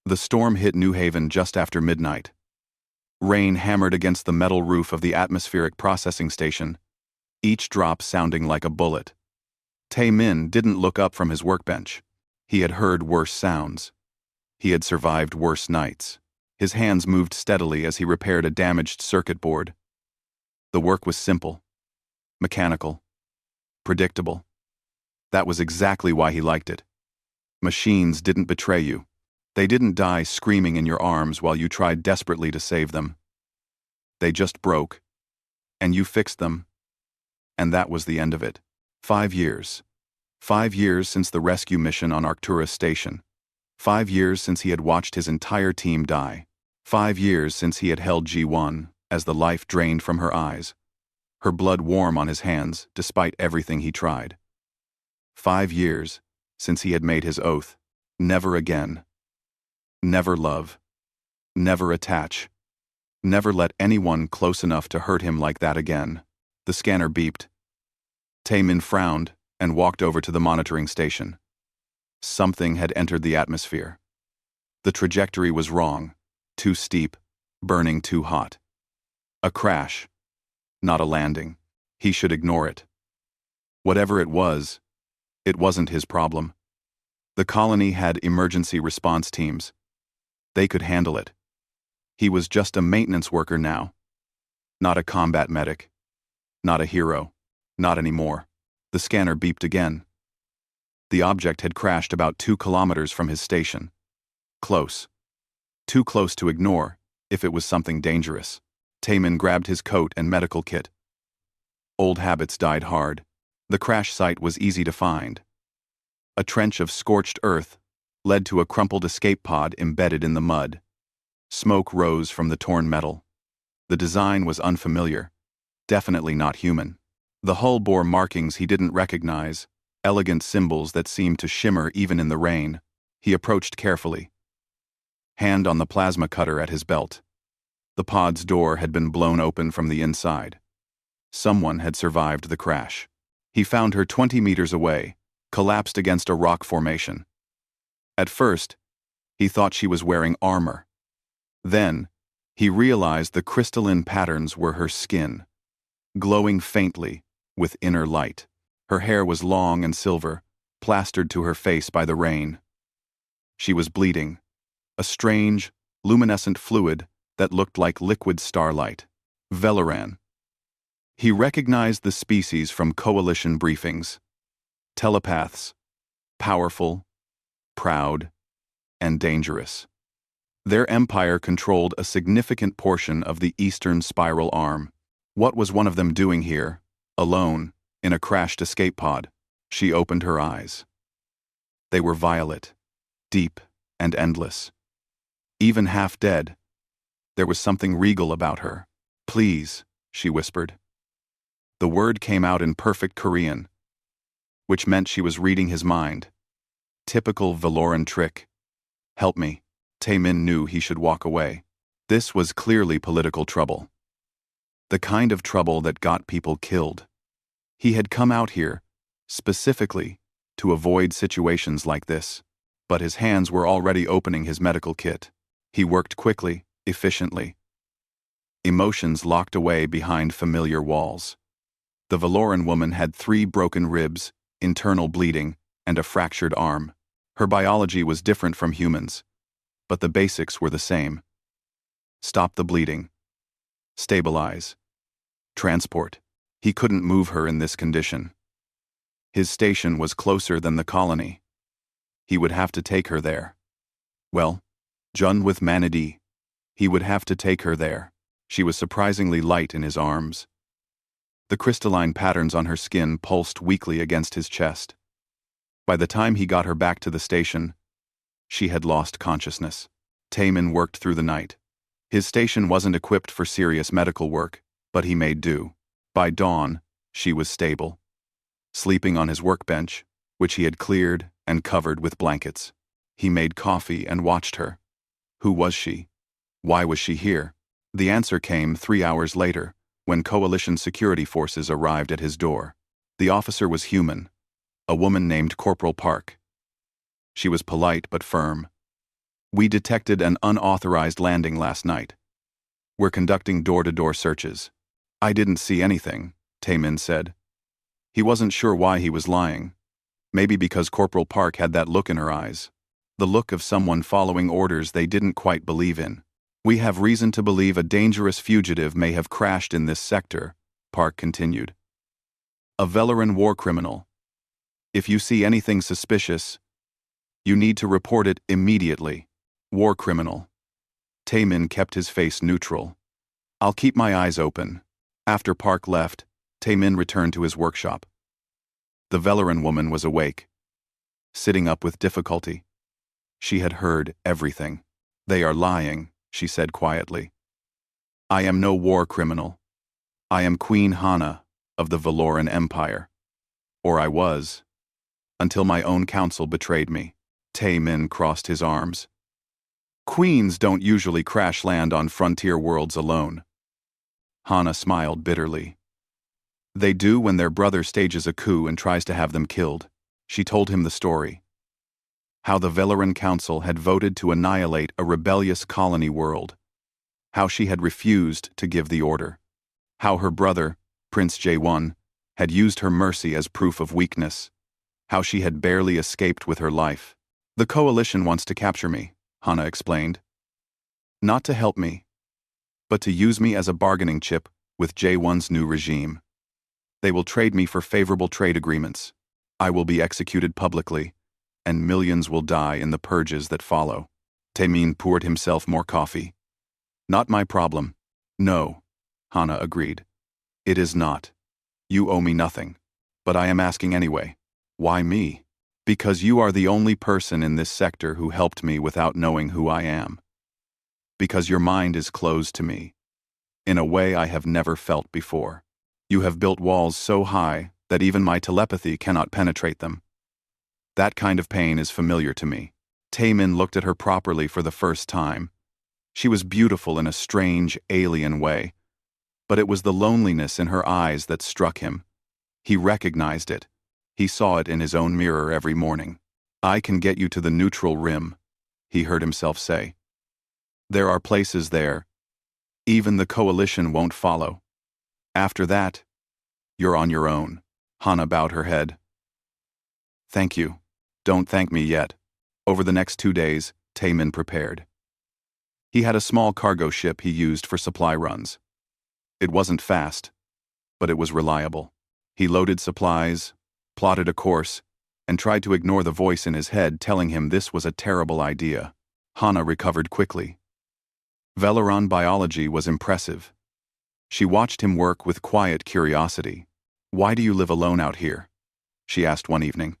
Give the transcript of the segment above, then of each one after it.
The storm hit New Haven just after midnight. Rain hammered against the metal roof of the atmospheric processing station, each drop sounding like a bullet. Tae-min didn't look up from his workbench. He had heard worse sounds. He had survived worse nights. His hands moved steadily as he repaired a damaged circuit board. The work was simple, mechanical, predictable. That was exactly why he liked it. Machines didn't betray you. They didn't die screaming in your arms while you tried desperately to save them. They just broke, and you fixed them, and that was the end of it. 5 years. 5 years since the rescue mission on Arcturus Station. 5 years since he had watched his entire team die. 5 years since he had held G1 as the life drained from her eyes, her blood warm on his hands despite everything he tried. 5 years since he had made his oath, never again. Never love. Never attach. Never let anyone close enough to hurt him like that again. The scanner beeped. Tae-min frowned and walked over to the monitoring station. Something had entered the atmosphere. The trajectory was wrong, too steep, burning too hot. A crash, not a landing. He should ignore it. Whatever it wasn't his problem. The colony had emergency response teams. They could handle it. He was just a maintenance worker now. Not a combat medic. Not a hero. Not anymore. The scanner beeped again. The object had crashed about 2 kilometers from his station. Close. Too close to ignore, if it was something dangerous. Tae-min grabbed his coat and medical kit. Old habits died hard. The crash site was easy to find. A trench of scorched earth led to a crumpled escape pod embedded in the mud. Smoke rose from the torn metal. The design was unfamiliar, definitely not human. The hull bore markings he didn't recognize, elegant symbols that seemed to shimmer even in the rain. He approached carefully. Hand on the plasma cutter at his belt. The pod's door had been blown open from the inside. Someone had survived the crash. He found her 20 meters away, collapsed against a rock formation. At first, he thought she was wearing armor. Then, he realized the crystalline patterns were her skin, glowing faintly with inner light. Her hair was long and silver, plastered to her face by the rain. She was bleeding, a strange, luminescent fluid that looked like liquid starlight. Velaran. He recognized the species from coalition briefings. Telepaths, powerful, proud, and dangerous. Their empire controlled a significant portion of the eastern spiral arm. What was one of them doing here, alone, in a crashed escape pod? She opened her eyes. They were violet, deep, and endless. Even half dead, there was something regal about her. "Please," she whispered. The word came out in perfect Korean, which meant she was reading his mind. Typical Valoran trick. "Help me." Tae-min knew he should walk away. This was clearly political trouble. The kind of trouble that got people killed. He had come out here, specifically, to avoid situations like this. But his hands were already opening his medical kit. He worked quickly, efficiently. Emotions locked away behind familiar walls. The Valoran woman had 3 broken ribs, internal bleeding, and a fractured arm. Her biology was different from humans, but the basics were the same. Stop the bleeding. Stabilize. Transport. He couldn't move her in this condition. His station was closer than the colony. He would have to take her there. Well, Jun with Manadi. He would have to take her there. She was surprisingly light in his arms. The crystalline patterns on her skin pulsed weakly against his chest. By the time he got her back to the station, she had lost consciousness. Tae-min worked through the night. His station wasn't equipped for serious medical work, but he made do. By dawn, she was stable, sleeping on his workbench, which he had cleared and covered with blankets. He made coffee and watched her. Who was she? Why was she here? The answer came 3 hours later, when coalition security forces arrived at his door. The officer was human, a woman named Corporal Park. She was polite but firm. We detected an unauthorized landing last night. We're conducting door-to-door searches. I didn't see anything, Taemin said. He wasn't sure why he was lying. Maybe because Corporal Park had that look in her eyes. The look of someone following orders they didn't quite believe in. We have reason to believe a dangerous fugitive may have crashed in this sector, Park continued. A Velaran war criminal. If you see anything suspicious, you need to report it immediately. War criminal. Taemin kept his face neutral. I'll keep my eyes open. After Park left, Taemin returned to his workshop. The Velaran woman was awake, sitting up with difficulty. She had heard everything. They are lying, she said quietly. I am no war criminal. I am Queen Hana of the Valoran Empire. Or I was. Until my own council betrayed me. Taemin crossed his arms. Queens don't usually crash land on frontier worlds alone. Hana smiled bitterly. They do when their brother stages a coup and tries to have them killed. She told him the story. How the Velaran Council had voted to annihilate a rebellious colony world. How she had refused to give the order. How her brother, Prince J1, had used her mercy as proof of weakness. How she had barely escaped with her life. The coalition wants to capture me, Hana explained. Not to help me, but to use me as a bargaining chip with J1's new regime. They will trade me for favorable trade agreements. I will be executed publicly, and millions will die in the purges that follow. Taemin poured himself more coffee. Not my problem. No, Hana agreed. It is not. You owe me nothing. But I am asking anyway. Why me? Because you are the only person in this sector who helped me without knowing who I am. Because your mind is closed to me. In a way I have never felt before. You have built walls so high that even my telepathy cannot penetrate them. That kind of pain is familiar to me. Taemin looked at her properly for the first time. She was beautiful in a strange, alien way. But it was the loneliness in her eyes that struck him. He recognized it. He saw it in his own mirror every morning. I can get you to the neutral rim, he heard himself say. There are places there. Even the coalition won't follow. After that, you're on your own. Hana bowed her head. Thank you. Don't thank me yet. Over the next 2 days, Taemin prepared. He had a small cargo ship he used for supply runs. It wasn't fast, but it was reliable. He loaded supplies, plotted a course, and tried to ignore the voice in his head telling him this was a terrible idea. Hana recovered quickly. Velaran biology was impressive. She watched him work with quiet curiosity. Why do you live alone out here? She asked one evening.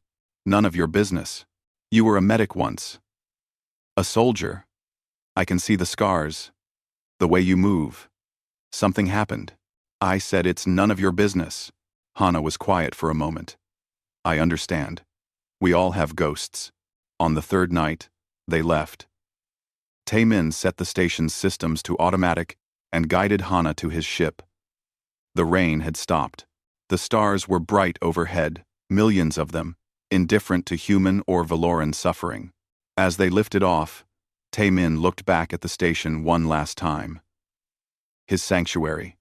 None of your business. You were a medic once. A soldier. I can see the scars. The way you move. Something happened. I said it's none of your business. Hana was quiet for a moment. I understand. We all have ghosts. On the third night, they left. Taemin set the station's systems to automatic and guided Hana to his ship. The rain had stopped. The stars were bright overhead, millions of them, indifferent to human or Valoran suffering. As they lifted off, Taemin looked back at the station one last time. His sanctuary.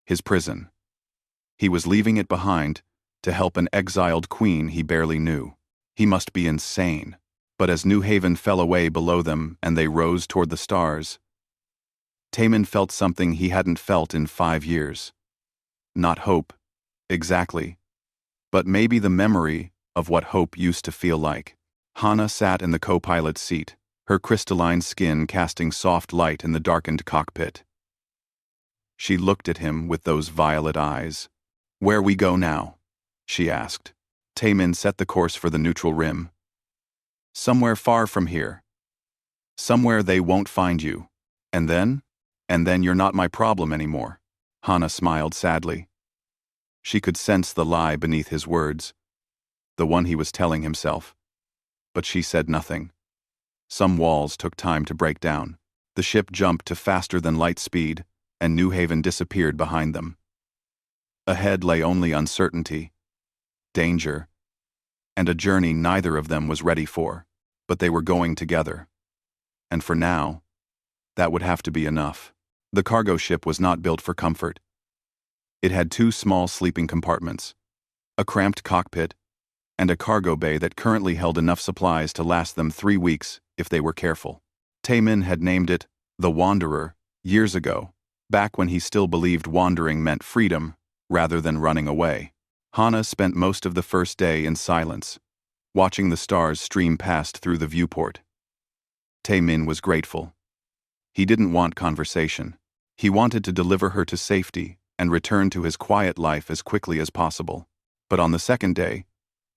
His prison. He was leaving it behind to help an exiled queen he barely knew. He must be insane. But as New Haven fell away below them and they rose toward the stars, Taemin felt something he hadn't felt in 5 years. Not hope, exactly, but maybe the memory of what hope used to feel like. Hana sat in the co-pilot's seat, her crystalline skin casting soft light in the darkened cockpit. She looked at him with those violet eyes. Where we go now? She asked. Taemin set the course for the neutral rim. Somewhere far from here. Somewhere they won't find you. And then you're not my problem anymore. Hana smiled sadly. She could sense the lie beneath his words, the one he was telling himself. But she said nothing. Some walls took time to break down. The ship jumped to faster than light speed, and New Haven disappeared behind them. Ahead lay only uncertainty, danger, and a journey neither of them was ready for, but they were going together. and for now, that would have to be enough. The cargo ship was not built for comfort. It had 2 small sleeping compartments, a cramped cockpit, and a cargo bay that currently held enough supplies to last them 3 weeks if they were careful. Taemin had named it the Wanderer years ago, back when he still believed wandering meant freedom rather than running away. Hana spent most of the first day in silence, watching the stars stream past through the viewport. Taemin was grateful. He didn't want conversation. He wanted to deliver her to safety and return to his quiet life as quickly as possible. But on the second day,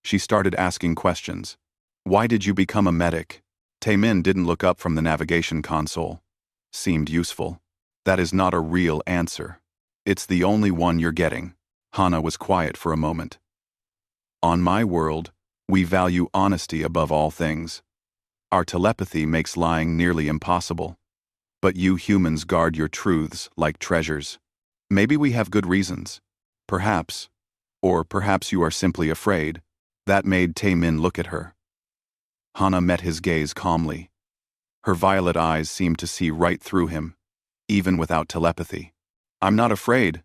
she started asking questions. Why did you become a medic? Taemin didn't look up from the navigation console. Seemed useful. That is not a real answer. It's the only one you're getting. Hana was quiet for a moment. On my world, we value honesty above all things. Our telepathy makes lying nearly impossible. But you humans guard your truths like treasures. Maybe we have good reasons. Perhaps. Or perhaps you are simply afraid. That made Taemin look at her. Hana met his gaze calmly. Her violet eyes seemed to see right through him, even without telepathy. I'm not afraid,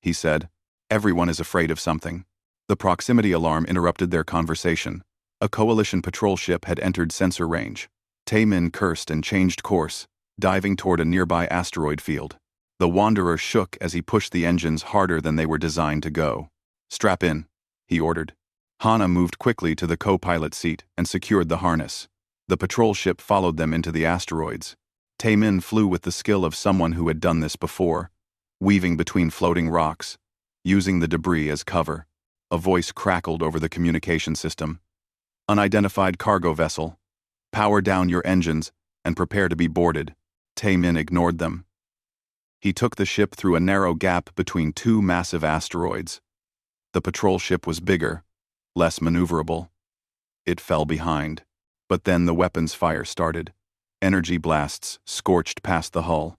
he said. Everyone is afraid of something. The proximity alarm interrupted their conversation. A coalition patrol ship had entered sensor range. Taemin cursed and changed course, diving toward a nearby asteroid field. The Wanderer shook as he pushed the engines harder than they were designed to go. Strap in, he ordered. Hana moved quickly to the co-pilot seat and secured the harness. The patrol ship followed them into the asteroids. Taemin flew with the skill of someone who had done this before, weaving between floating rocks, using the debris as cover. A voice crackled over the communication system. Unidentified cargo vessel. Power down your engines and prepare to be boarded. Taemin ignored them. He took the ship through a narrow gap between 2 massive asteroids. The patrol ship was bigger, less maneuverable. It fell behind. But then the weapons fire started. Energy blasts scorched past the hull.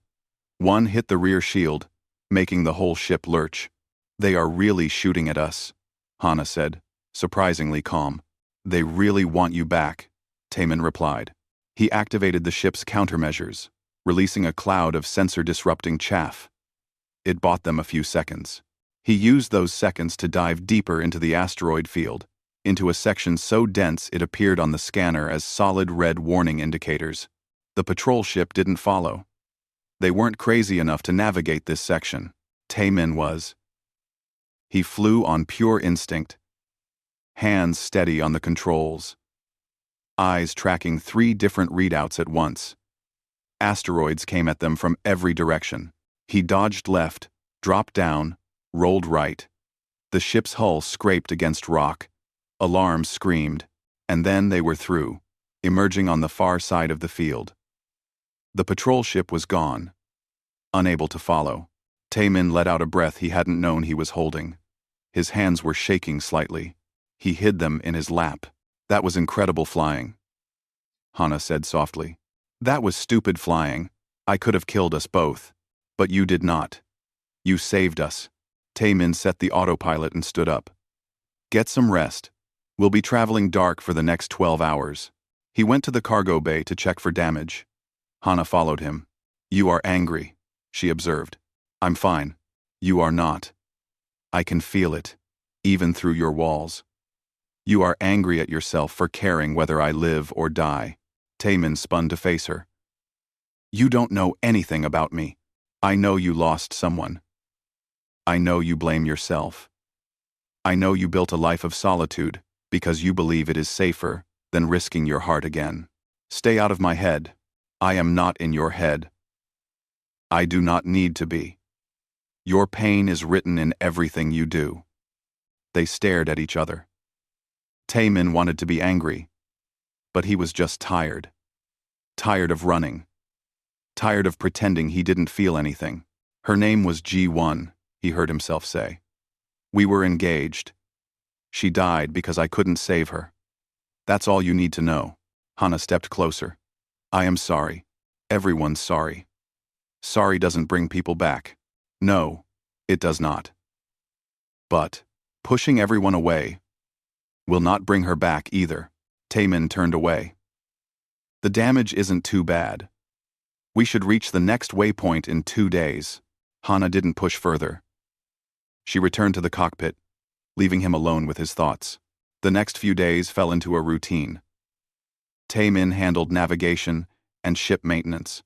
One hit the rear shield, making the whole ship lurch. They are really shooting at us, Hana said, surprisingly calm. They really want you back, Taemin replied. He activated the ship's countermeasures, releasing a cloud of sensor-disrupting chaff. It bought them a few seconds. He used those seconds to dive deeper into the asteroid field, into a section so dense it appeared on the scanner as solid red warning indicators. The patrol ship didn't follow. They weren't crazy enough to navigate this section. Taemin was. He flew on pure instinct, hands steady on the controls, eyes tracking 3 different readouts at once. Asteroids came at them from every direction. He dodged left, dropped down, rolled right. The ship's hull scraped against rock. Alarms screamed, and then they were through, emerging on the far side of the field. The patrol ship was gone, unable to follow. Taemin let out a breath he hadn't known he was holding. His hands were shaking slightly. He hid them in his lap. That was incredible flying, Hana said softly. That was stupid flying. I could have killed us both. But you did not. You saved us. Taemin set the autopilot and stood up. Get some rest. We'll be traveling dark for the next 12 hours. He went to the cargo bay to check for damage. Hana followed him. You are angry, she observed. I'm fine. You are not. I can feel it, even through your walls. You are angry at yourself for caring whether I live or die. Taemin spun to face her. You don't know anything about me. I know you lost someone. I know you blame yourself. I know you built a life of solitude because you believe it is safer than risking your heart again. Stay out of my head. I am not in your head. I do not need to be. Your pain is written in everything you do. They stared at each other. Taemin wanted to be angry, but he was just tired. Tired of running. Tired of pretending he didn't feel anything. Her name was G1, he heard himself say. We were engaged. She died because I couldn't save her. That's all you need to know. Hana stepped closer. I am sorry. Everyone's sorry. Sorry doesn't bring people back. No, it does not. But pushing everyone away will not bring her back either. Taemin turned away. The damage isn't too bad. We should reach the next waypoint in 2 days. Hana didn't push further. She returned to the cockpit, leaving him alone with his thoughts. The next few days fell into a routine. Tae-min handled navigation and ship maintenance.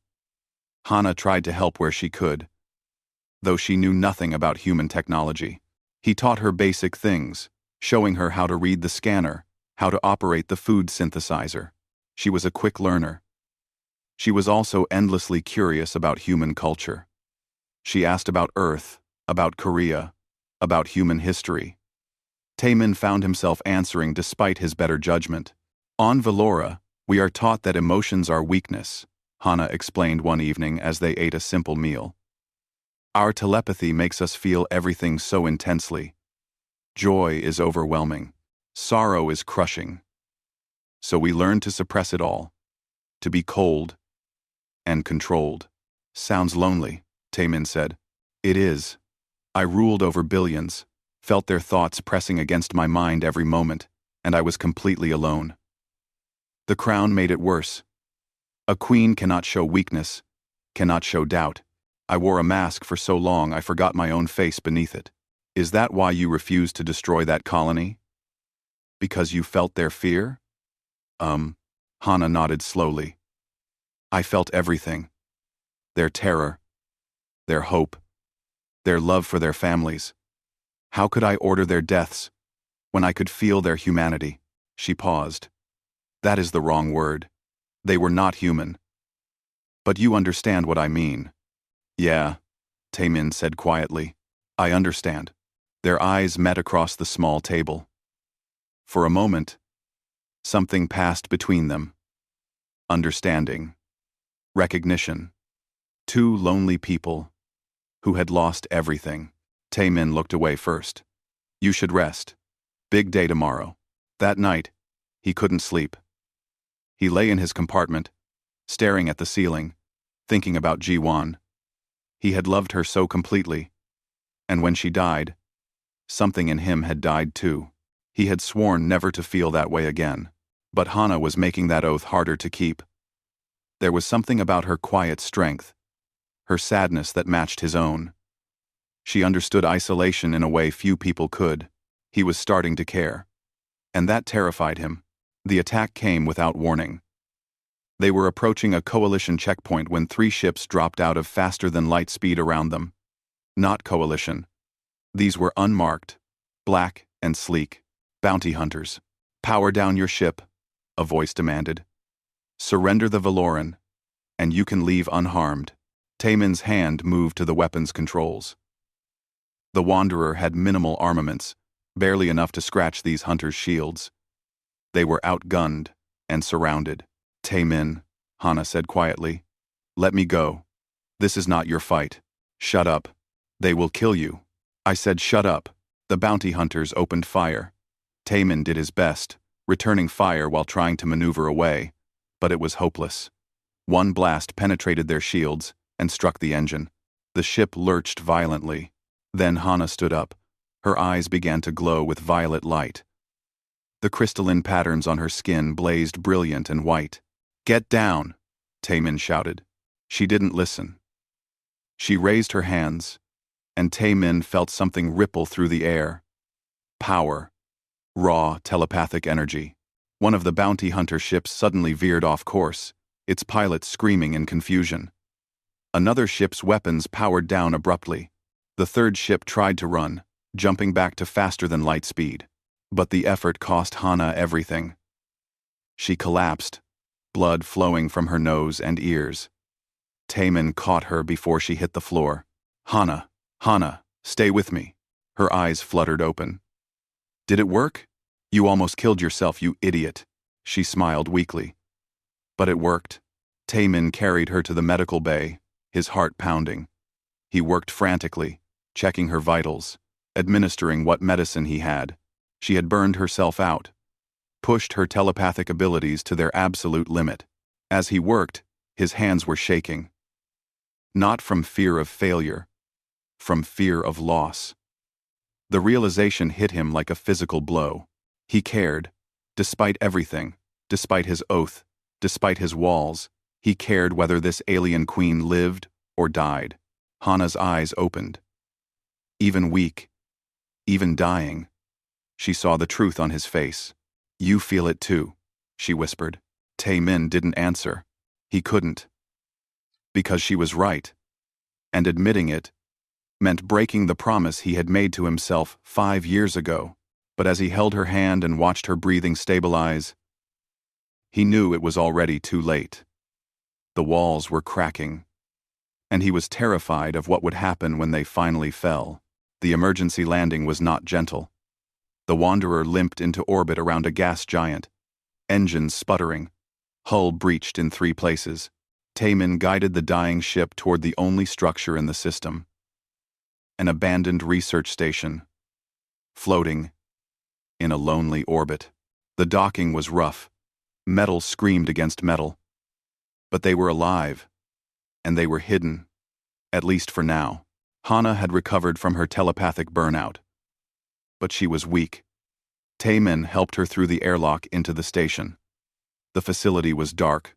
Hana tried to help where she could, though she knew nothing about human technology. He taught her basic things, showing her how to read the scanner, how to operate the food synthesizer. She was a quick learner. She was also endlessly curious about human culture. She asked about Earth, about Korea, about human history. Tae-min found himself answering despite his better judgment. On Valora, we are taught that emotions are weakness, Hana explained one evening as they ate a simple meal. Our telepathy makes us feel everything so intensely. Joy is overwhelming. Sorrow is crushing. So we learn to suppress it all, to be cold and controlled. Sounds lonely, Tae-min said. It is. I ruled over billions, felt their thoughts pressing against my mind every moment, and I was completely alone. The crown made it worse. A queen cannot show weakness, cannot show doubt. I wore a mask for so long I forgot my own face beneath it. Is that why you refused to destroy that colony? Because you felt their fear? Hana nodded slowly. I felt everything. Their terror, their hope, their love for their families. How could I order their deaths when I could feel their humanity? She paused. That is the wrong word. They were not human. But you understand what I mean. Yeah, Tae-min said quietly. I understand. Their eyes met across the small table. For a moment, something passed between them. Understanding. Recognition. Two lonely people who had lost everything. Tae-min looked away first. You should rest. Big day tomorrow. That night, he couldn't sleep. He lay in his compartment, staring at the ceiling, thinking about Ji-won. He had loved her so completely, and when she died, something in him had died too. He had sworn never to feel that way again, but Hana was making that oath harder to keep. There was something about her quiet strength, her sadness that matched his own. She understood isolation in a way few people could. He was starting to care. And that terrified him. The attack came without warning. They were approaching a coalition checkpoint when 3 ships dropped out of faster-than-light speed around them. Not coalition. These were unmarked, black and sleek, bounty hunters. Power down your ship, a voice demanded. Surrender the Valoran, and you can leave unharmed. Tae-min's hand moved to the weapons controls. The Wanderer had minimal armaments, barely enough to scratch these hunters' shields. They were outgunned and surrounded. Tae-min, Hana said quietly. Let me go. This is not your fight. Shut up. They will kill you. I said shut up. The bounty hunters opened fire. Tae-min did his best, returning fire while trying to maneuver away, but it was hopeless. One blast penetrated their shields and struck the engine. The ship lurched violently. Then Hana stood up. Her eyes began to glow with violet light. The crystalline patterns on her skin blazed brilliant and white. Get down, Tae-min shouted. She didn't listen. She raised her hands, and Tae-min felt something ripple through the air. Power. Raw, telepathic energy. One of the bounty hunter ships suddenly veered off course, its pilot screaming in confusion. Another ship's weapons powered down abruptly. The third ship tried to run, jumping back to faster-than-light speed. But the effort cost Hana everything. She collapsed, blood flowing from her nose and ears. Tae-min caught her before she hit the floor. Hana, stay with me. Her eyes fluttered open. Did it work? You almost killed yourself, you idiot. She smiled weakly. But it worked. Tae-min carried her to the medical bay, his heart pounding. He worked frantically, checking her vitals, administering what medicine he had. She had burned herself out, pushed her telepathic abilities to their absolute limit. As he worked, his hands were shaking. Not from fear of failure, from fear of loss. The realization hit him like a physical blow. He cared, despite everything, despite his oath, Despite his walls, he cared whether this alien queen lived or died. Hana's eyes opened. Even weak, even dying, she saw the truth on his face. "You feel it too," she whispered. Tae-min didn't answer. He couldn't. Because she was right. And admitting it meant breaking the promise he had made to himself 5 years ago. But as he held her hand and watched her breathing stabilize, he knew it was already too late. The walls were cracking, and he was terrified of what would happen when they finally fell. The emergency landing was not gentle. The Wanderer limped into orbit around a gas giant, engines sputtering, hull breached in 3 places. Tae-min guided the dying ship toward the only structure in the system, an abandoned research station, floating in a lonely orbit. The docking was rough. Metal screamed against metal. But they were alive, and they were hidden, at least for now. Hana had recovered from her telepathic burnout, but she was weak. Tae-min helped her through the airlock into the station. The facility was dark,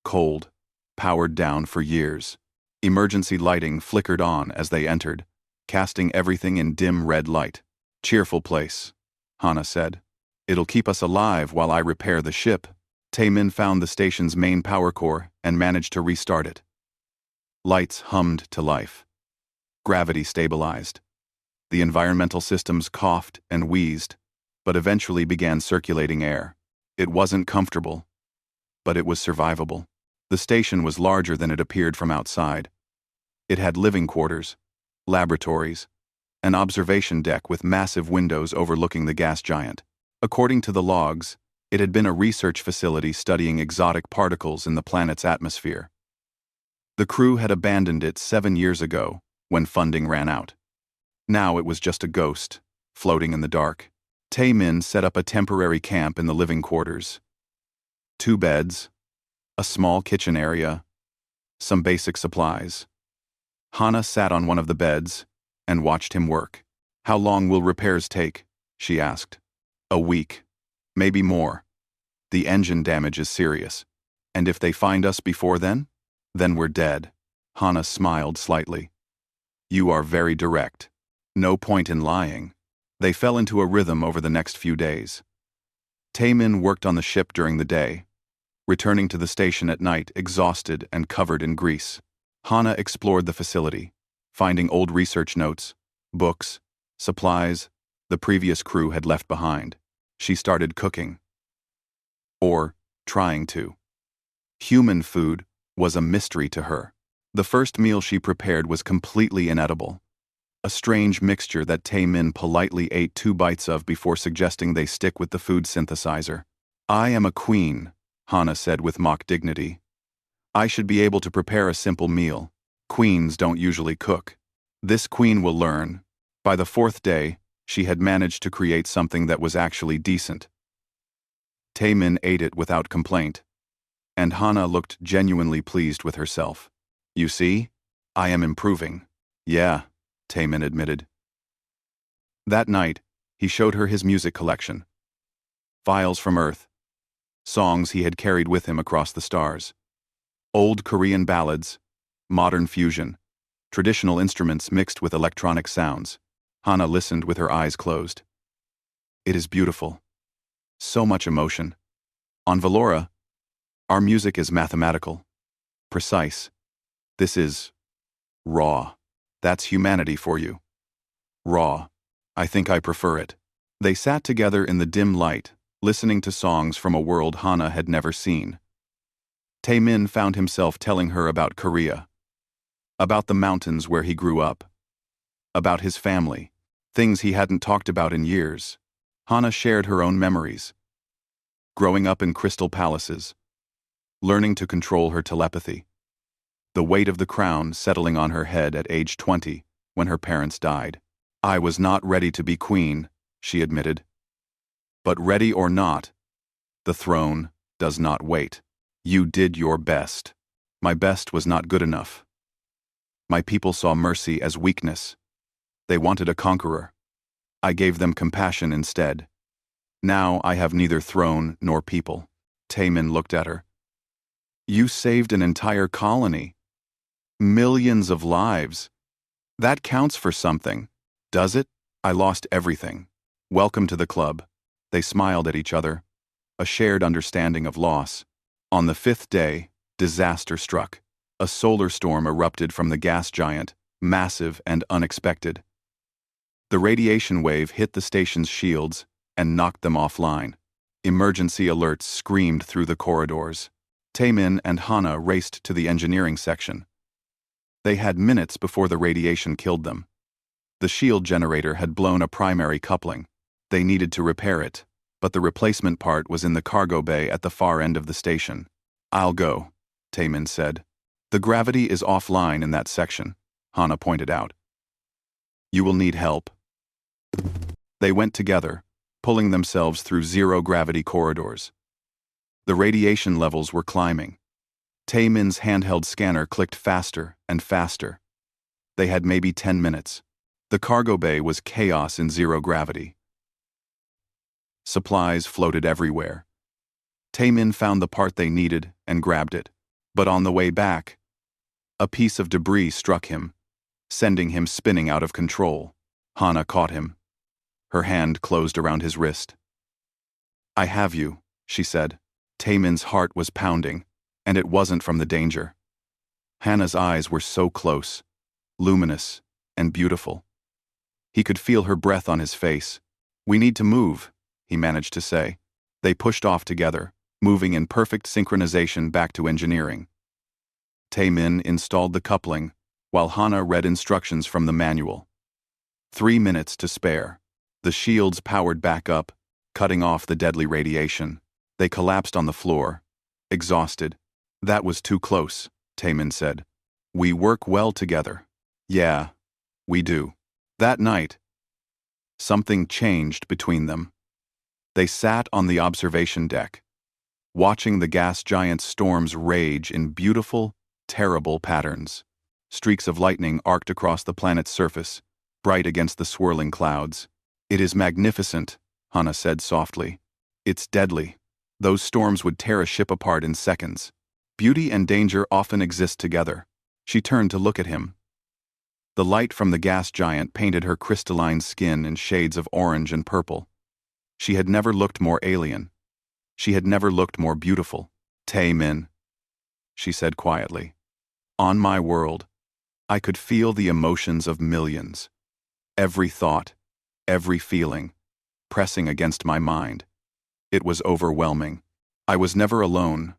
cold, powered down for years. Emergency lighting flickered on as they entered, casting everything in dim red light. "Cheerful place," Hana said. "It'll keep us alive while I repair the ship." Tae-min found the station's main power core and managed to restart it. Lights hummed to life. Gravity stabilized. The environmental systems coughed and wheezed, but eventually began circulating air. It wasn't comfortable, but it was survivable. The station was larger than it appeared from outside. It had living quarters, laboratories, an observation deck with massive windows overlooking the gas giant. According to the logs, it had been a research facility studying exotic particles in the planet's atmosphere. The crew had abandoned it 7 years ago, when funding ran out. Now it was just a ghost, floating in the dark. Tae-min set up a temporary camp in the living quarters. 2 beds, a small kitchen area, some basic supplies. Hana sat on one of the beds and watched him work. "How long will repairs take?" she asked. "A week. Maybe more. The engine damage is serious. And if they find us before then we're dead." Hana smiled slightly. "You are very direct. No point in lying." They fell into a rhythm over the next few days. Tae-min worked on the ship during the day, returning to the station at night exhausted and covered in grease. Hana explored the facility, finding old research notes, books, supplies the previous crew had left behind. She started cooking. Or trying to. Human food was a mystery to her. The first meal she prepared was completely inedible. A strange mixture that Tae-min politely ate 2 bites of before suggesting they stick with the food synthesizer. "I am a queen," Hana said with mock dignity. "I should be able to prepare a simple meal. Queens don't usually cook. This queen will learn." By the 4th day, she had managed to create something that was actually decent. Tae-min ate it without complaint, and Hana looked genuinely pleased with herself. "You see, I am improving." "Yeah," Tae-min admitted. That night, he showed her his music collection. Files from Earth. Songs he had carried with him across the stars. Old Korean ballads, modern fusion, traditional instruments mixed with electronic sounds. Hana listened with her eyes closed. "It is beautiful. So much emotion. On Valora, our music is mathematical, precise. This is raw. That's humanity for you. Raw. I think I prefer it." They sat together in the dim light, listening to songs from a world Hana had never seen. Tae-min found himself telling her about Korea, about the mountains where he grew up, about his family, things he hadn't talked about in years. Hana shared her own memories. Growing up in crystal palaces, learning to control her telepathy, the weight of the crown settling on her head at age 20 when her parents died. "I was not ready to be queen," she admitted. "But ready or not, the throne does not wait. You did your best. My best was not good enough. My people saw mercy as weakness. They wanted a conqueror. I gave them compassion instead. Now I have neither throne nor people." Tae-min looked at her. You saved an entire colony. Millions of lives. That counts for something. Does it? I lost everything. Welcome to the club. They smiled at each other. A shared understanding of loss. On the 5th day, disaster struck. A solar storm erupted from the gas giant, massive and unexpected. The radiation wave hit the station's shields and knocked them offline. Emergency alerts screamed through the corridors. Taemin and Hana raced to the engineering section. They had minutes before the radiation killed them. The shield generator had blown a primary coupling. They needed to repair it, but the replacement part was in the cargo bay at the far end of the station. I'll go, Taemin said. The gravity is offline in that section, Hana pointed out. You will need help. They went together, pulling themselves through zero-gravity corridors. The radiation levels were climbing. Taemin's handheld scanner clicked faster and faster. They had maybe 10 minutes. The cargo bay was chaos in zero gravity. Supplies floated everywhere. Taemin found the part they needed and grabbed it. But on the way back, a piece of debris struck him, sending him spinning out of control. Hana caught him. Her hand closed around his wrist. I have you, she said. Taemin's heart was pounding, and it wasn't from the danger. Hana's eyes were so close, luminous and beautiful. He could feel her breath on his face. We need to move, he managed to say. They pushed off together, moving in perfect synchronization back to engineering. Taemin installed the coupling, while Hana read instructions from the manual. 3 minutes to spare. The shields powered back up, cutting off the deadly radiation. They collapsed on the floor, exhausted. That was too close, Taemin said. We work well together. Yeah, we do. That night, something changed between them. They sat on the observation deck, watching the gas giant's storms rage in beautiful, terrible patterns. Streaks of lightning arced across the planet's surface, bright against the swirling clouds. It is magnificent, Hana said softly. It's deadly. Those storms would tear a ship apart in seconds. Beauty and danger often exist together. She turned to look at him. The light from the gas giant painted her crystalline skin in shades of orange and purple. She had never looked more alien. She had never looked more beautiful. Taemin, she said quietly. On my world, I could feel the emotions of millions. Every thought, every feeling, pressing against my mind. It was overwhelming. I was never alone,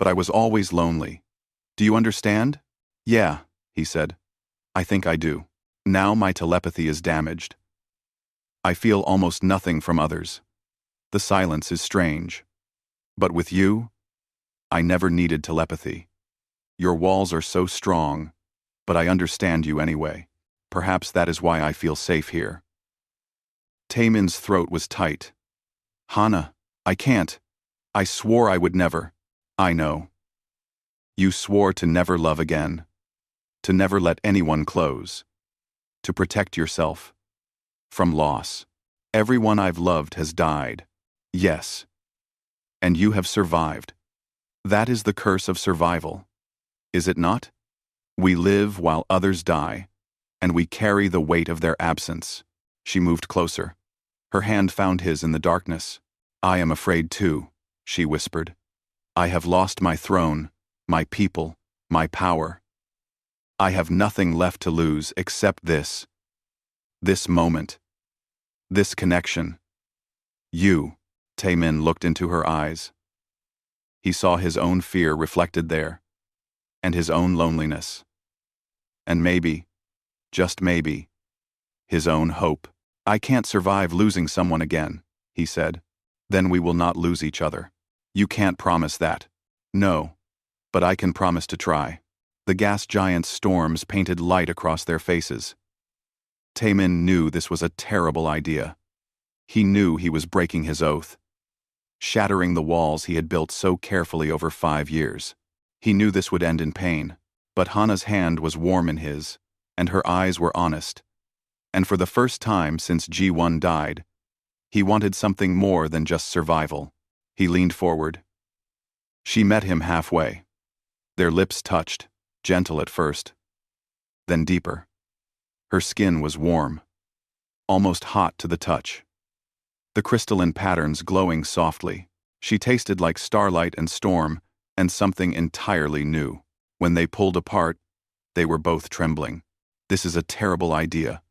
but I was always lonely. Do you understand? Yeah, he said. I think I do. Now my telepathy is damaged. I feel almost nothing from others. The silence is strange. But with you, I never needed telepathy. Your walls are so strong, but I understand you anyway. Perhaps that is why I feel safe here. Taemin's throat was tight. Hana, I can't. I swore I would never. I know. You swore to never love again. To never let anyone close. To protect yourself. From loss. Everyone I've loved has died. Yes. And you have survived. That is the curse of survival. Is it not? We live while others die, and we carry the weight of their absence. She moved closer. Her hand found his in the darkness. I am afraid too, she whispered. I have lost my throne, my people, my power. I have nothing left to lose except this. This moment. This connection. You, Taemin looked into her eyes. He saw his own fear reflected there, and his own loneliness. And maybe, just maybe, his own hope. I can't survive losing someone again, he said. Then we will not lose each other. You can't promise that. No, but I can promise to try. The gas giant's storms painted light across their faces. Taemin knew this was a terrible idea. He knew he was breaking his oath, shattering the walls he had built so carefully over 5 years. He knew this would end in pain, but Hana's hand was warm in his, and her eyes were honest. And for the first time since G1 died, he wanted something more than just survival. He leaned forward. She met him halfway. Their lips touched, gentle at first, then deeper. Her skin was warm, almost hot to the touch. The crystalline patterns glowing softly. She tasted like starlight and storm, and something entirely new. When they pulled apart, they were both trembling. "This is a terrible idea,"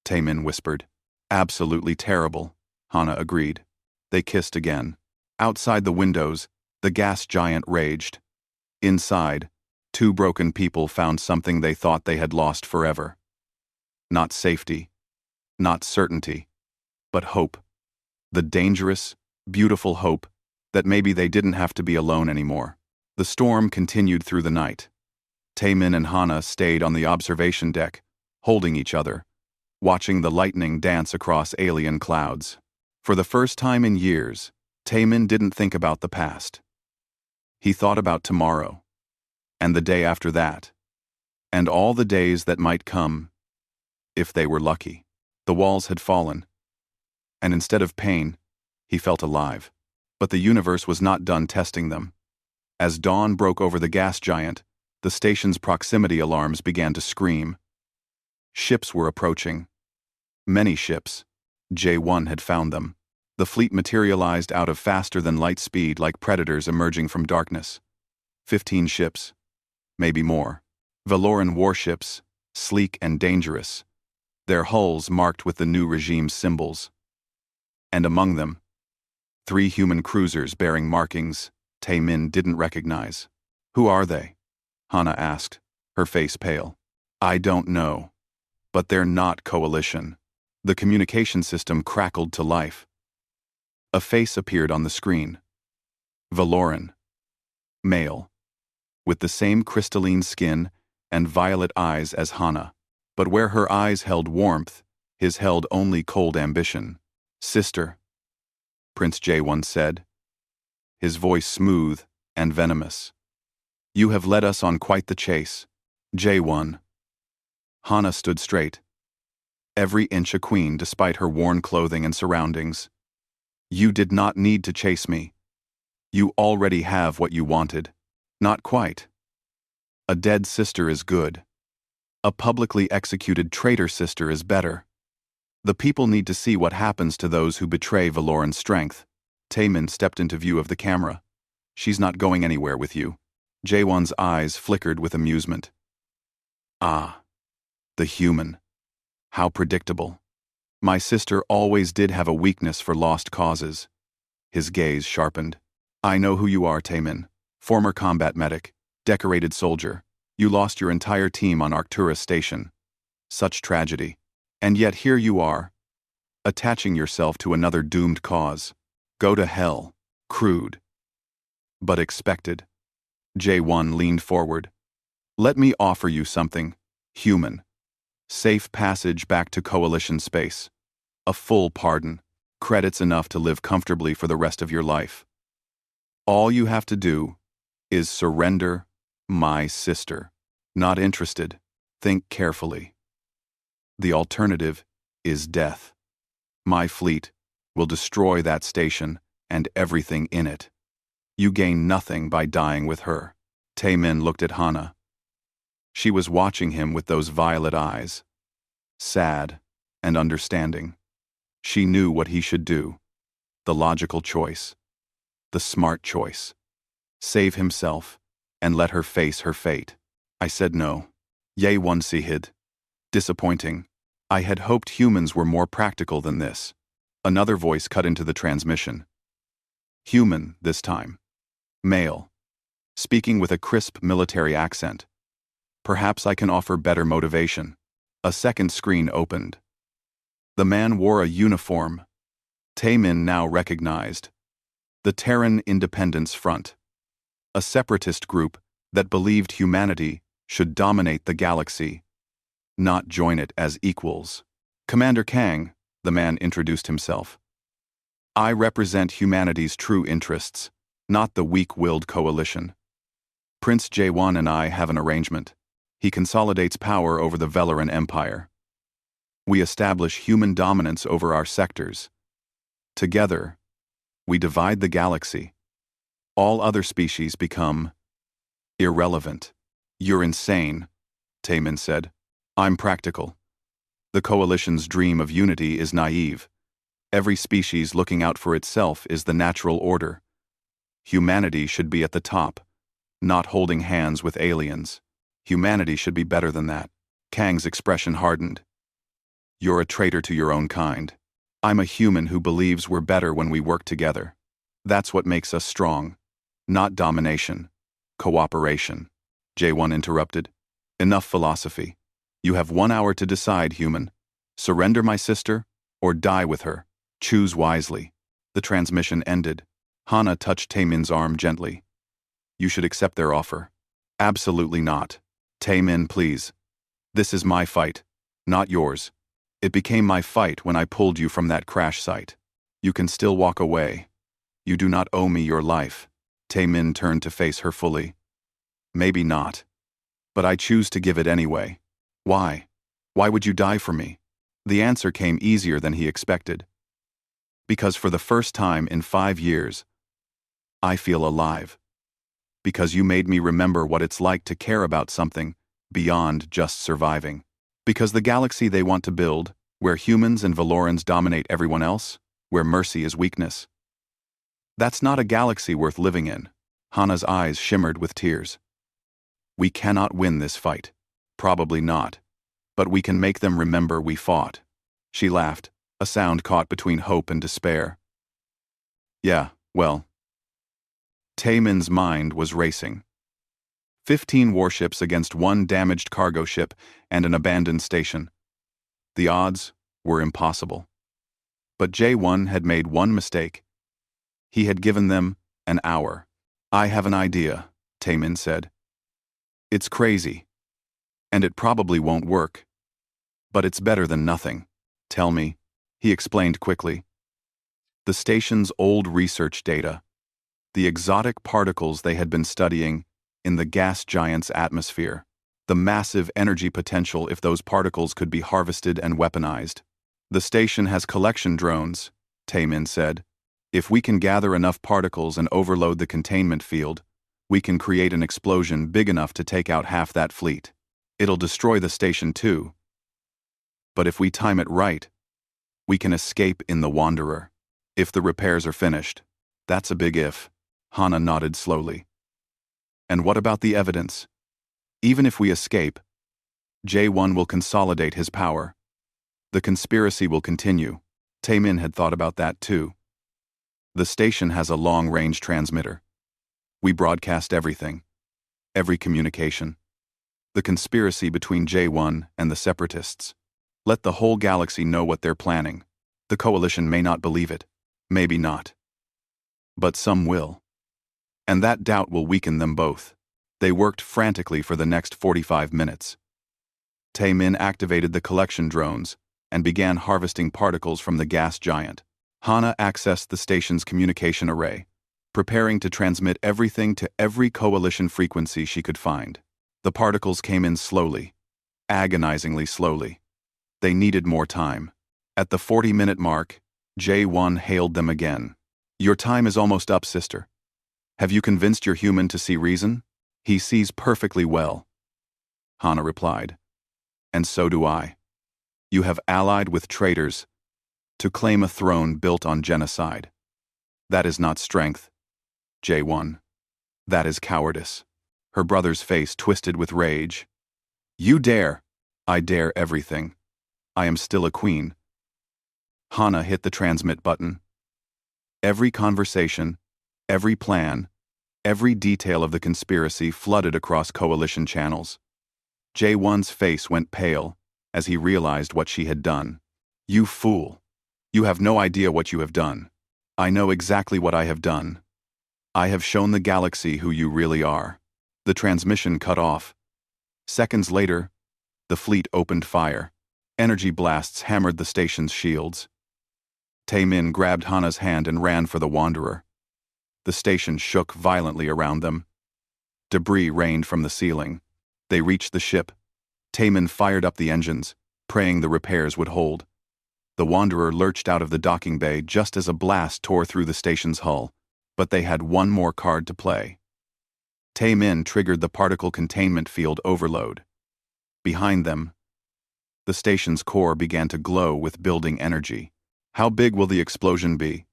Taemin whispered. "Absolutely terrible," Hana agreed. They kissed again. Outside the windows, the gas giant raged. Inside, two broken people found something they thought they had lost forever. Not safety, not certainty, but hope. The dangerous, beautiful hope that maybe they didn't have to be alone anymore. The storm continued through the night. Taemin and Hana stayed on the observation deck, holding each other, watching the lightning dance across alien clouds. For the first time in years, Taemin didn't think about the past. He thought about tomorrow, and the day after that, and all the days that might come, if they were lucky. The walls had fallen, and instead of pain, he felt alive. But the universe was not done testing them. As dawn broke over the gas giant, the station's proximity alarms began to scream. Ships were approaching. Many ships. J1 had found them. The fleet materialized out of faster-than-light speed like predators emerging from darkness. 15 ships. Maybe more. Valoran warships, sleek and dangerous, their hulls marked with the new regime's symbols. And among them, 3 human cruisers bearing markings Taemin didn't recognize. "Who are they?" Hana asked, her face pale. "I don't know. But they're not coalition." The communication system crackled to life. A face appeared on the screen. Valoran. Male. With the same crystalline skin and violet eyes as Hana. But where her eyes held warmth, his held only cold ambition. "Sister," Prince J1 said, his voice smooth and venomous. "You have led us on quite the chase, J1." Hana stood straight, every inch a queen despite her worn clothing and surroundings. "You did not need to chase me. You already have what you wanted." "Not quite. A dead sister is good. A publicly executed traitor sister is better. The people need to see what happens to those who betray Valoran's strength." Taemin stepped into view of the camera. "She's not going anywhere with you." J1's eyes flickered with amusement. "Ah, the human. How predictable. My sister always did have a weakness for lost causes." His gaze sharpened. "I know who you are, Taemin. Former combat medic, decorated soldier. You lost your entire team on Arcturus Station. Such tragedy. And yet here you are, attaching yourself to another doomed cause. Go to hell. Crude. But expected." J1 leaned forward. "Let me offer you something, human. Safe passage back to Coalition space. A full pardon. Credits enough to live comfortably for the rest of your life. All you have to do is surrender my sister." "Not interested. Think carefully. The alternative is death. My fleet will destroy that station and everything in it. You gain nothing by dying with her." Taemin looked at Hana. She was watching him with those violet eyes, sad and understanding. She knew what he should do. The logical choice. The smart choice. Save himself and let her face her fate. "I said no." Ye1 hid. "Disappointing. I had hoped humans were more practical than this." Another voice cut into the transmission. Human, this time. Male. Speaking with a crisp military accent. "Perhaps I can offer better motivation." A second screen opened. The man wore a uniform. Taemin now recognized. The Terran Independence Front. A separatist group that believed humanity should dominate the galaxy, not join it as equals. "Commander Kang," the man introduced himself. "I represent humanity's true interests, not the weak-willed coalition. Prince J1 and I have an arrangement. He consolidates power over the Valoran Empire. We establish human dominance over our sectors. Together, we divide the galaxy. All other species become Irrelevant. You're insane, Taemin said. I'm practical. The Coalition's dream of unity is naive. Every species looking out for itself is the natural order. Humanity should be at the top, not holding hands with aliens. Humanity should be better than that. Kang's expression hardened. You're a traitor to your own kind. I'm a human who believes we're better when we work together. That's what makes us strong. Not domination. Cooperation. J1 interrupted. Enough philosophy. You have 1 hour to decide, human. Surrender my sister, or die with her. Choose wisely. The transmission ended. Hana touched Taemin's arm gently. You should accept their offer. Absolutely not. Taemin, please. This is my fight, not yours. It became my fight when I pulled you from that crash site. You can still walk away. You do not owe me your life. Taemin turned to face her fully. Maybe not. But I choose to give it anyway. Why? Why would you die for me? The answer came easier than he expected. Because for the first time in 5 years, I feel alive. Because you made me remember what it's like to care about something beyond just surviving. Because the galaxy they want to build, where humans and Valorans dominate everyone else, where mercy is weakness. That's not a galaxy worth living in. Hana's eyes shimmered with tears. We cannot win this fight. Probably not. But we can make them remember we fought. She laughed, a sound caught between hope and despair. Yeah, well. Taemin's mind was racing. 15 warships against 1 damaged cargo ship and an abandoned station. The odds were impossible. But J1 had made one mistake. He had given them an hour. I have an idea, Taemin said. It's crazy. And it probably won't work. But it's better than nothing. Tell me, he explained quickly. The station's old research data. The exotic particles they had been studying in the gas giant's atmosphere. The massive energy potential if those particles could be harvested and weaponized. The station has collection drones, Taemin said. If we can gather enough particles and overload the containment field, we can create an explosion big enough to take out half that fleet. It'll destroy the station too. But if we time it right, we can escape in the Wanderer. If the repairs are finished. That's a big if. Hana nodded slowly. And what about the evidence? Even if we escape, J1 will consolidate his power. The conspiracy will continue. Taemin had thought about that too. The station has a long-range transmitter. We broadcast everything. Every communication. The conspiracy between J1 and the Separatists. Let the whole galaxy know what they're planning. The Coalition may not believe it. Maybe not. But some will. And that doubt will weaken them both. They worked frantically for the next 45 minutes. Taemin activated the collection drones and began harvesting particles from the gas giant. Hana accessed the station's communication array, preparing to transmit everything to every Coalition frequency she could find. The particles came in slowly, agonizingly slowly. They needed more time. At the 40-minute mark, J1 hailed them again. Your time is almost up, sister. Have you convinced your human to see reason? He sees perfectly well. Hana replied. And so do I. You have allied with traitors to claim a throne built on genocide. That is not strength, J1. That is cowardice. Her brother's face twisted with rage. You dare. I dare everything. I am still a queen. Hana hit the transmit button. Every conversation, every plan, every detail of the conspiracy flooded across Coalition channels. J1's face went pale as he realized what she had done. You fool. You have no idea what you have done. I know exactly what I have done. I have shown the galaxy who you really are. The transmission cut off. Seconds later, the fleet opened fire. Energy blasts hammered the station's shields. Taemin grabbed Hana's hand and ran for the Wanderer. The station shook violently around them. Debris rained from the ceiling. They reached the ship. Taemin fired up the engines, praying the repairs would hold. The Wanderer lurched out of the docking bay just as a blast tore through the station's hull, but they had one more card to play. Tae-min triggered the particle containment field overload. Behind them, the station's core began to glow with building energy. How big will the explosion be?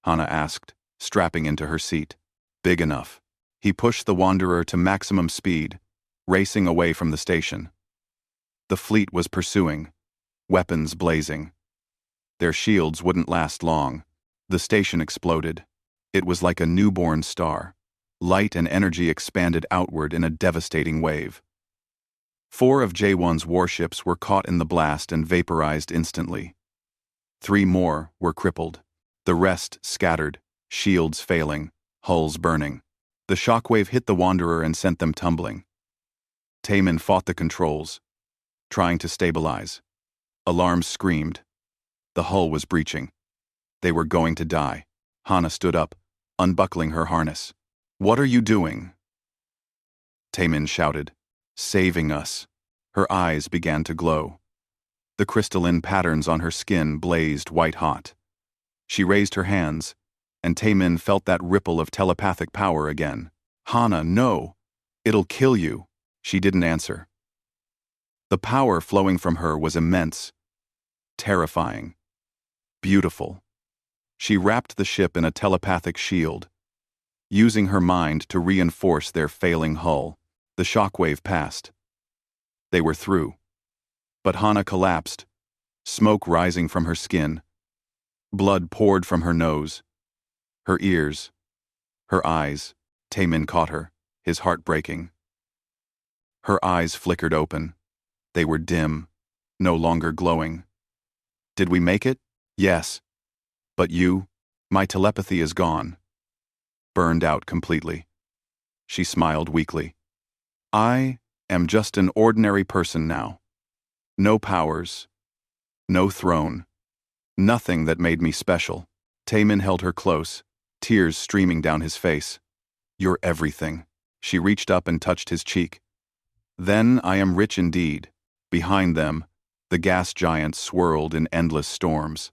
Hana asked, strapping into her seat. Big enough. He pushed the Wanderer to maximum speed, racing away from the station. The fleet was pursuing, weapons blazing. Their shields wouldn't last long. The station exploded. It was like a newborn star. Light and energy expanded outward in a devastating wave. 4 of J1's warships were caught in the blast and vaporized instantly. 3 more were crippled. The rest scattered, shields failing, hulls burning. The shockwave hit the Wanderer and sent them tumbling. Tae-min fought the controls, trying to stabilize. Alarms screamed. The hull was breaching. They were going to die. Hana stood up, unbuckling her harness. What are you doing? Tae-min shouted. Saving us. Her eyes began to glow. The crystalline patterns on her skin blazed white-hot. She raised her hands, and Tae-min felt that ripple of telepathic power again. Hana, no! It'll kill you. She didn't answer. The power flowing from her was immense, terrifying, beautiful. She wrapped the ship in a telepathic shield, using her mind to reinforce their failing hull. The shockwave passed. They were through. But Hana collapsed, smoke rising from her skin. Blood poured from her nose, her ears, her eyes. Tae-min caught her, his heart breaking. Her eyes flickered open. They were dim, no longer glowing. Did we make it? Yes. But you? My telepathy is gone. Burned out completely. She smiled weakly. I am just an ordinary person now. No powers, no throne, nothing that made me special. Tae-min held her close, tears streaming down his face. You're everything. She reached up and touched his cheek. Then I am rich indeed. Behind them, the gas giants swirled in endless storms.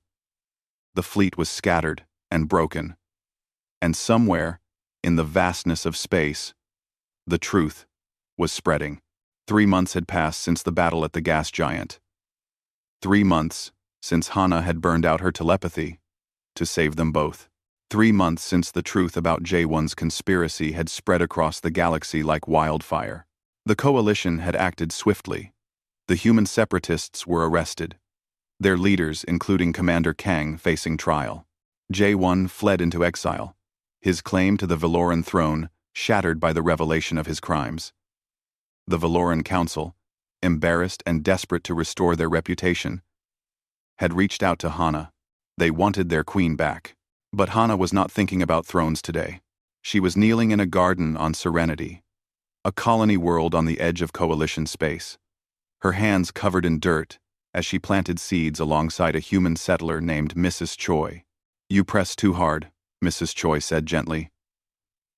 The fleet was scattered and broken. And somewhere, in the vastness of space, the truth was spreading. 3 months had passed since the battle at the gas giant. 3 months since Hana had burned out her telepathy to save them both. 3 months since the truth about J1's conspiracy had spread across the galaxy like wildfire. The coalition had acted swiftly. The human separatists were arrested, their leaders, including Commander Kang, facing trial. J1 fled into exile, his claim to the Valoran throne shattered by the revelation of his crimes. The Valoran Council, embarrassed and desperate to restore their reputation, had reached out to Hana. They wanted their queen back. But Hana was not thinking about thrones today. She was kneeling in a garden on Serenity, a colony world on the edge of coalition space. Her hands covered in dirt as she planted seeds alongside a human settler named Mrs. Choi. You press too hard, Mrs. Choi said gently.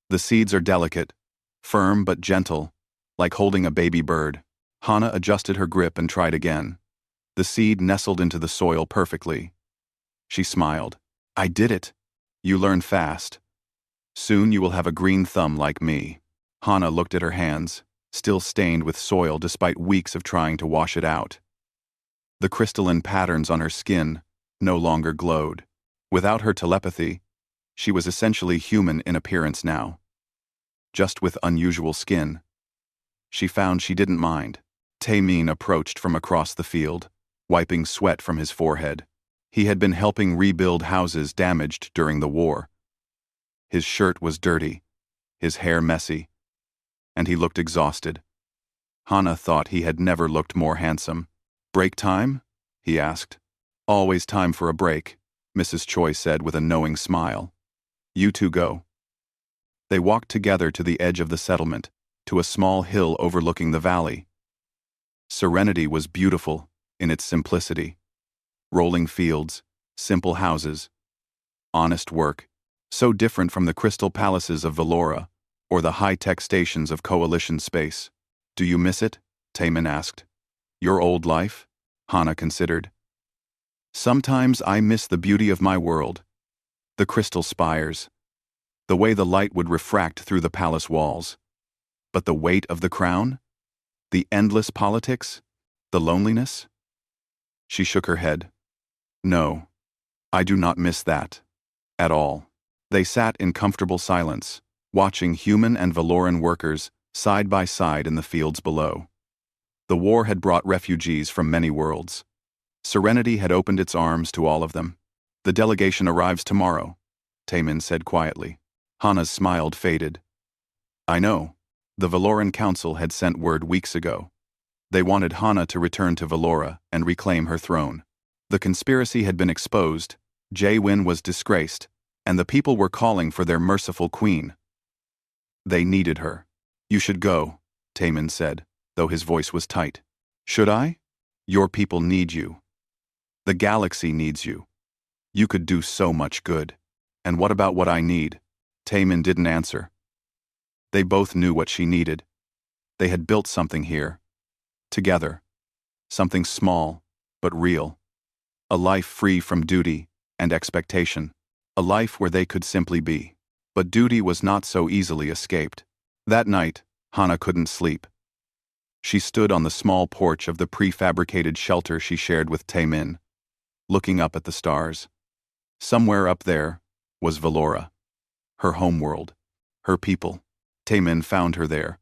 The seeds are delicate, firm but gentle, like holding a baby bird. Hana adjusted her grip and tried again. The seed nestled into the soil perfectly. She smiled. I did it. You learn fast. Soon you will have a green thumb like me. Hana looked at her hands, still stained with soil despite weeks of trying to wash it out. The crystalline patterns on her skin no longer glowed. Without her telepathy, she was essentially human in appearance now. Just with unusual skin. She found she didn't mind. Tae-min approached from across the field, wiping sweat from his forehead. He had been helping rebuild houses damaged during the war. His shirt was dirty, his hair messy, and he looked exhausted. Hana thought he had never looked more handsome. Break time? He asked. Always time for a break, Mrs. Choi said with a knowing smile. You two go. They walked together to the edge of the settlement, to a small hill overlooking the valley. Serenity was beautiful in its simplicity. Rolling fields, simple houses, honest work, so different from the crystal palaces of Valora or the high-tech stations of Coalition space. Do you miss it? Tae-min asked. Your old life? Hana considered. Sometimes I miss the beauty of my world. The crystal spires. The way the light would refract through the palace walls. But the weight of the crown? The endless politics? The loneliness? She shook her head. No, I do not miss that. At all. They sat in comfortable silence, watching human and Valoran workers side by side in the fields below. The war had brought refugees from many worlds. Serenity had opened its arms to all of them. The delegation arrives tomorrow, Taemin said quietly. Hana's smile faded. I know. The Valoran Council had sent word weeks ago. They wanted Hana to return to Valora and reclaim her throne. The conspiracy had been exposed, Jaewin was disgraced, and the people were calling for their merciful queen. They needed her. You should go, Taemin said, though his voice was tight. Should I? Your people need you. The galaxy needs you. You could do so much good. And what about what I need? Taemin didn't answer. They both knew what she needed. They had built something here. Together. Something small, but real. A life free from duty and expectation. A life where they could simply be. But duty was not so easily escaped. That night, Hana couldn't sleep. She stood on the small porch of the prefabricated shelter she shared with Taemin, looking up at the stars. Somewhere up there was Valora. Her homeworld. Her people. Taemin found her there,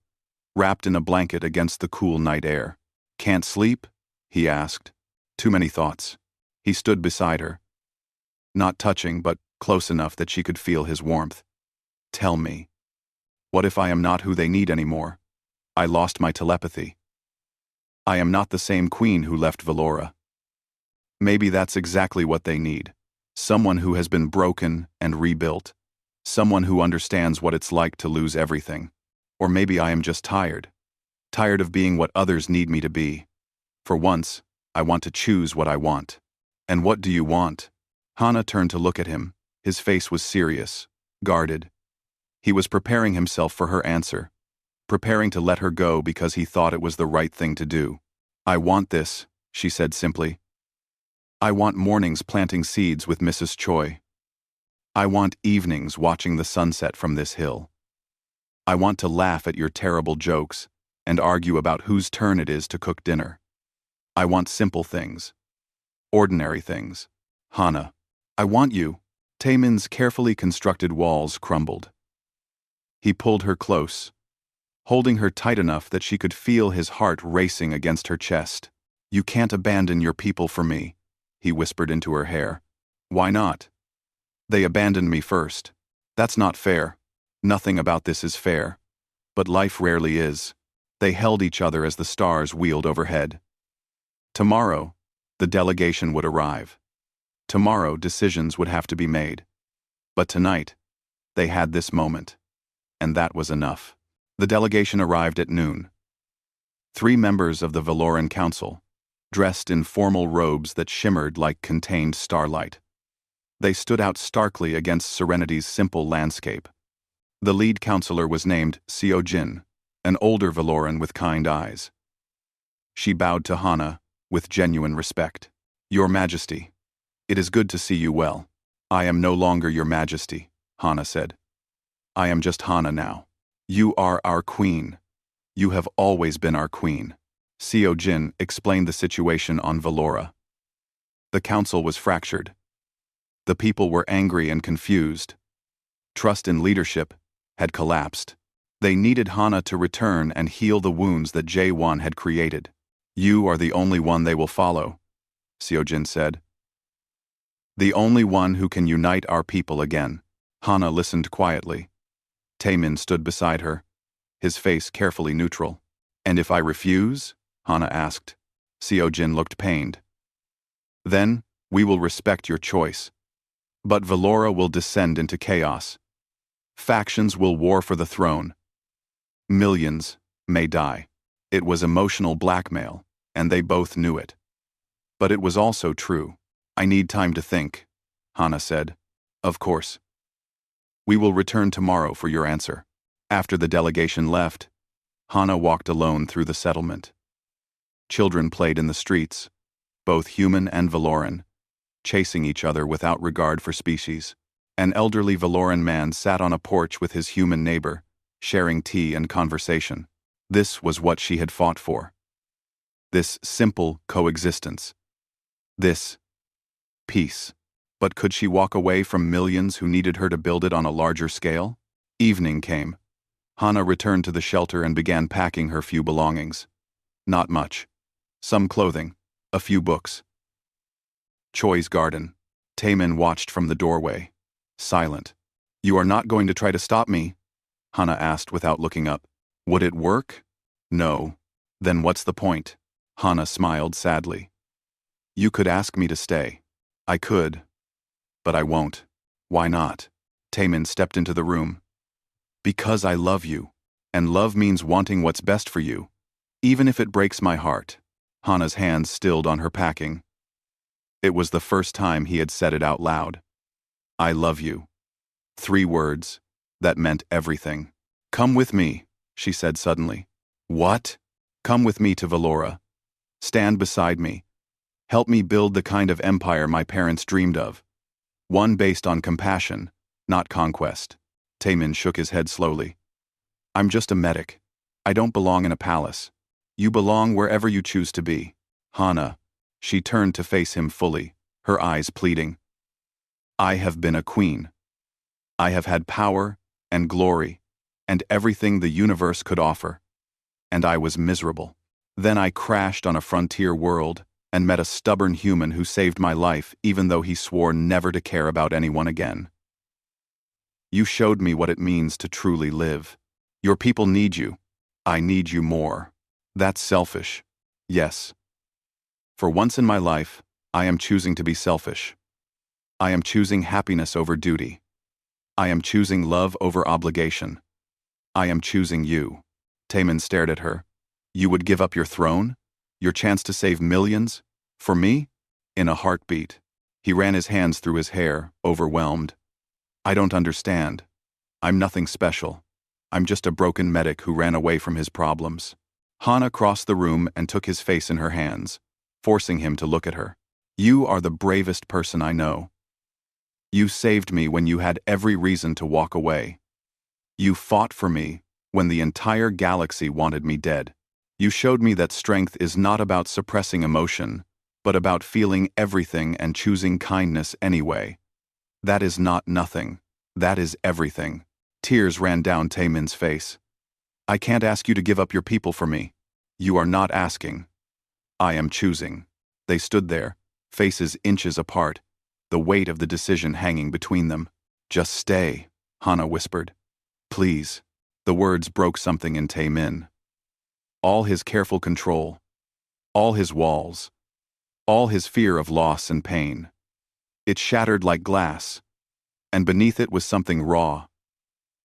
wrapped in a blanket against the cool night air. Can't sleep? He asked. Too many thoughts. He stood beside her. Not touching, but close enough that she could feel his warmth. Tell me. What if I am not who they need anymore? I lost my telepathy. I am not the same queen who left Valora. Maybe that's exactly what they need. Someone who has been broken and rebuilt. Someone who understands what it's like to lose everything. Or maybe I am just tired. Tired of being what others need me to be. For once, I want to choose what I want. And what do you want? Hana turned to look at him. His face was serious, guarded. He was preparing himself for her answer. Preparing to let her go because he thought it was the right thing to do. I want this, she said simply. I want mornings planting seeds with Mrs. Choi. I want evenings watching the sunset from this hill. I want to laugh at your terrible jokes and argue about whose turn it is to cook dinner. I want simple things. Ordinary things. Hana, I want you. Taemin's carefully constructed walls crumbled. He pulled her close, holding her tight enough that she could feel his heart racing against her chest. You can't abandon your people for me, he whispered into her hair. Why not? They abandoned me first. That's not fair. Nothing about this is fair. But life rarely is. They held each other as the stars wheeled overhead. Tomorrow, the delegation would arrive. Tomorrow, decisions would have to be made. But tonight, they had this moment. And that was enough. The delegation arrived at noon. 3 members of the Valoran Council, dressed in formal robes that shimmered like contained starlight. They stood out starkly against Serenity's simple landscape. The lead counselor was named Seo-jin, an older Valoran with kind eyes. She bowed to Hana with genuine respect. Your Majesty, it is good to see you well. I am no longer your Majesty, Hana said. I am just Hana now. You are our queen. You have always been our queen. Seo-jin explained the situation on Valora. The council was fractured. The people were angry and confused. Trust in leadership had collapsed. They needed Hana to return and heal the wounds that Jae-won had created. You are the only one they will follow, Seo-jin said. The only one who can unite our people again. Hana listened quietly. Taemin stood beside her, his face carefully neutral. And if I refuse? Hana asked. Seo-jin looked pained. Then, we will respect your choice. But Valora will descend into chaos. Factions will war for the throne. Millions may die. It was emotional blackmail, and they both knew it. But it was also true. I need time to think, Hana said. Of course. We will return tomorrow for your answer. After the delegation left, Hana walked alone through the settlement. Children played in the streets, both human and Valoran, chasing each other without regard for species. An elderly Valoran man sat on a porch with his human neighbor, sharing tea and conversation. This was what she had fought for. This simple coexistence. This peace. But could she walk away from millions who needed her to build it on a larger scale? Evening came. Hana returned to the shelter and began packing her few belongings. Not much. Some clothing. A few books. Choi's garden. Taemin watched from the doorway. Silent. "You are not going to try to stop me?" Hana asked without looking up. "Would it work?" "No." "Then what's the point?" Hana smiled sadly. "You could ask me to stay." "I could. But I won't." "Why not?" Taemin stepped into the room. "Because I love you. And love means wanting what's best for you. Even if it breaks my heart." Hana's hands stilled on her packing. It was the first time he had said it out loud. "I love you." 3 words that meant everything. "Come with me," she said suddenly. "What?" "Come with me to Valora. Stand beside me. Help me build the kind of empire my parents dreamed of. One based on compassion, not conquest." Taemin shook his head slowly. "I'm just a medic. I don't belong in a palace. You belong wherever you choose to be." "Hana." She turned to face him fully, her eyes pleading. "I have been a queen. I have had power and glory and everything the universe could offer. And I was miserable. Then I crashed on a frontier world and met a stubborn human who saved my life even though he swore never to care about anyone again. You showed me what it means to truly live. Your people need you. I need you more. That's selfish. Yes. For once in my life, I am choosing to be selfish. I am choosing happiness over duty. I am choosing love over obligation. I am choosing you." Taemin stared at her. "You would give up your throne? Your chance to save millions? For me?" In a heartbeat. He ran his hands through his hair, overwhelmed. "I don't understand. I'm nothing special. I'm just a broken medic who ran away from his problems." Hana crossed the room and took his face in her hands, forcing him to look at her. "You are the bravest person I know. You saved me when you had every reason to walk away. You fought for me when the entire galaxy wanted me dead. You showed me that strength is not about suppressing emotion, but about feeling everything and choosing kindness anyway. That is not nothing. That is everything." Tears ran down Taemin's face. "I can't ask you to give up your people for me. You are not asking. I am choosing." They stood there, faces inches apart, the weight of the decision hanging between them. "Just stay," Hana whispered. "Please." The words broke something in Taemin. All his careful control, all his walls, all his fear of loss and pain. It shattered like glass, and beneath it was something raw,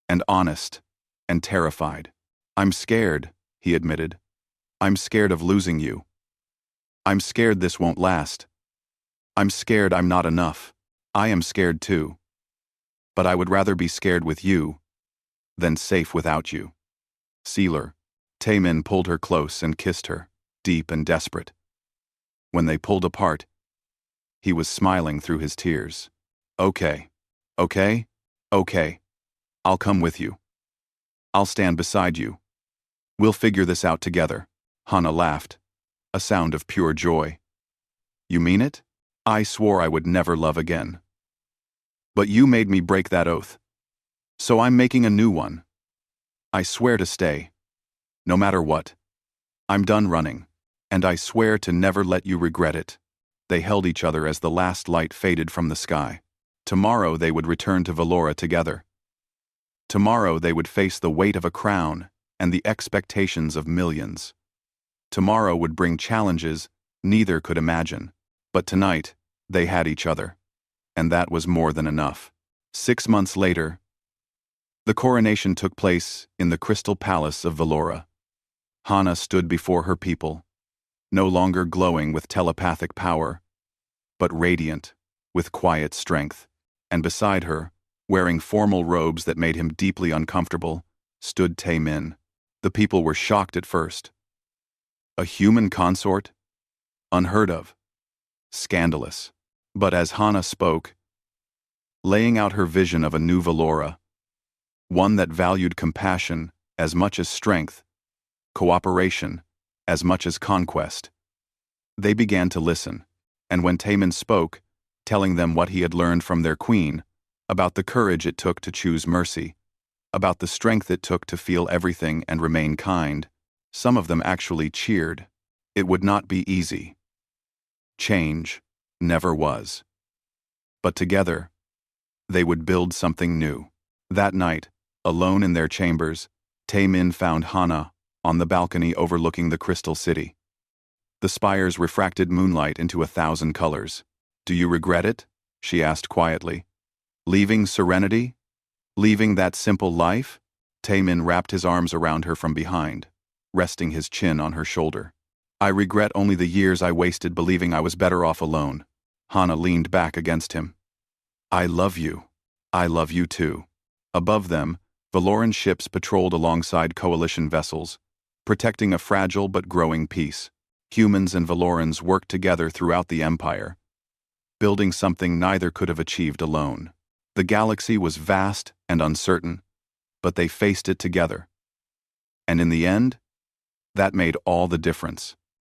and honest, and terrified. "I'm scared," he admitted. "I'm scared of losing you. I'm scared this won't last. I'm scared I'm not enough. I am scared too. But I would rather be scared with you than safe without you." Sealer. Taemin pulled her close and kissed her, deep and desperate. When they pulled apart, he was smiling through his tears. "Okay. Okay? Okay. I'll come with you. I'll stand beside you. We'll figure this out together." Hana laughed, a sound of pure joy. "You mean it? I swore I would never love again. But you made me break that oath. So I'm making a new one. I swear to stay. No matter what. I'm done running. And I swear to never let you regret it." They held each other as the last light faded from the sky. Tomorrow they would return to Valora together. Tomorrow they would face the weight of a crown and the expectations of millions. Tomorrow would bring challenges neither could imagine. But tonight, they had each other. And that was more than enough. 6 months later, the coronation took place in the Crystal Palace of Valora. Hana stood before her people, no longer glowing with telepathic power, but radiant with quiet strength. And beside her, wearing formal robes that made him deeply uncomfortable, stood Taemin. The people were shocked at first. A human consort? Unheard of. Scandalous. But as Hana spoke, laying out her vision of a new Valora, one that valued compassion as much as strength, cooperation as much as conquest. They began to listen, and when Taemin spoke, telling them what he had learned from their queen, about the courage it took to choose mercy, about the strength it took to feel everything and remain kind, some of them actually cheered. It would not be easy. Change never was. But together, they would build something new. That night, alone in their chambers, Taemin found Hana on the balcony overlooking the Crystal City. The spires refracted moonlight into 1,000 colors. "Do you regret it?" she asked quietly. "Leaving serenity? Leaving that simple life?" Taemin wrapped his arms around her from behind, resting his chin on her shoulder. "I regret only the years I wasted believing I was better off alone." Hana leaned back against him. "I love you. I love you too." Above them, Valoran ships patrolled alongside coalition vessels, protecting a fragile but growing peace. Humans and Valorans worked together throughout the Empire, building something neither could have achieved alone. The galaxy was vast and uncertain, but they faced it together. And in the end, that made all the difference.